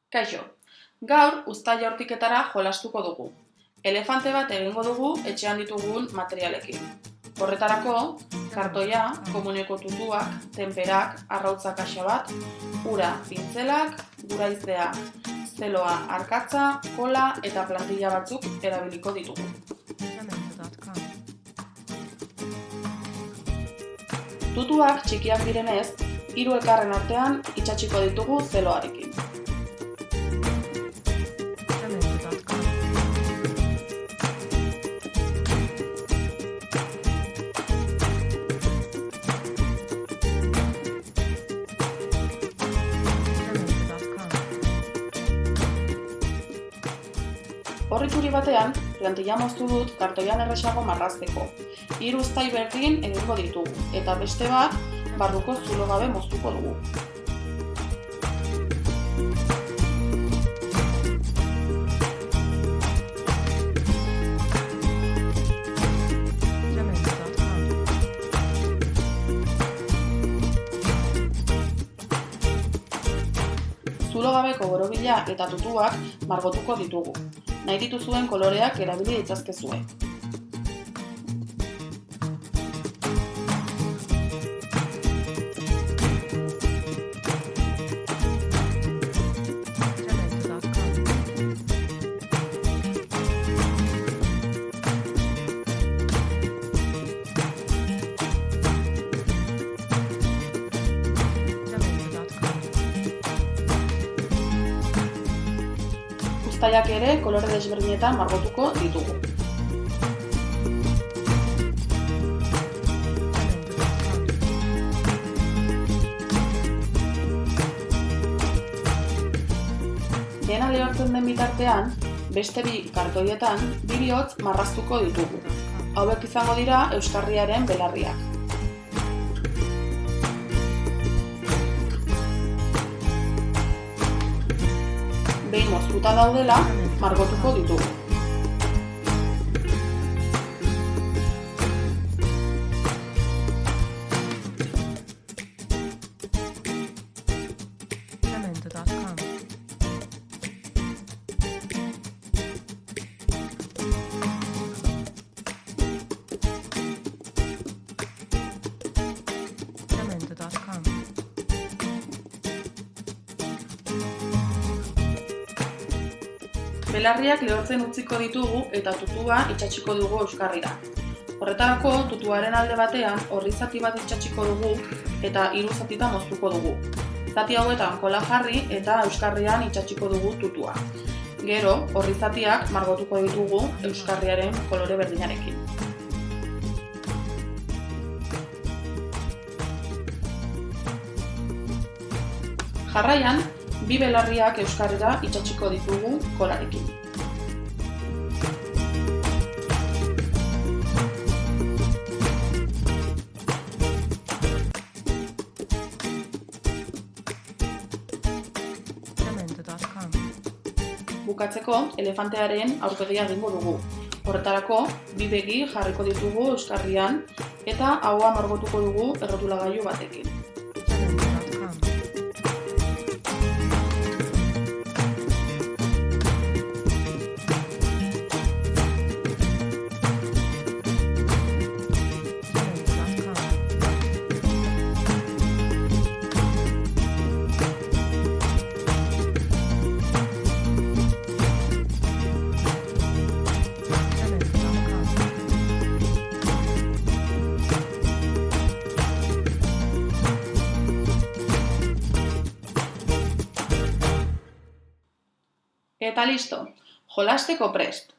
Kaixo, gaur uztaila hortiketara jolastuko dugu. Elefante bat egingo dugu etxean ditugun materialekin. Horretarako, kartoia, komuneko tutuak, tenperak, arrautza kaxa bat, ura, pintzelak, guraizea, zeloa, arkatza, kola eta plantilla batzuk erabiliko ditugu. Tutuak txikiak direnez, 3 elkarren artean itsatsiko ditugu zeloarekin. Horri txuri batean, plantilla moztu dut kartoian erresago marrazteko. 3 uztai berdin egingo ditugu, eta beste bat, barruko zulo gabe moztuko dugu. Zulo gabeko borobila eta tutuak margotuko ditugu. Nahi dituzuen koloreak erabili ditzazkezue. Uztailak ere kolore desberdinetan margotuko ditugu. Dena lehortzen den bitartean, beste 2 kartoietan 2 bihotz marraztuko ditugu. Hauek izango dira euskarriaren belarriak. Behin moztuta daudela, margotuko ditugu. Belarriak lehortzen utziko ditugu eta tutua itsatsiko dugu euskarrira. Horretarako, tutuaren alde batean orri zati bat itsatsiko dugu eta 3 zatitan moztuko dugu. Zati hauetan kola jarri eta euskarrian itsatsiko dugu tutua. Gero, orri zatiak margotuko ditugu euskarriaren kolore berdinarekin. Jarraian, 2 belarriak euskarrira itsatsiko ditugu kolarekin. Bukatzeko, elefantearen aurpegia egingo dugu. Horretarako, 2 begi jarriko ditugu euskarrian eta haua margotuko dugu errotulagailu batekin. Eta listo, jolasteko prest!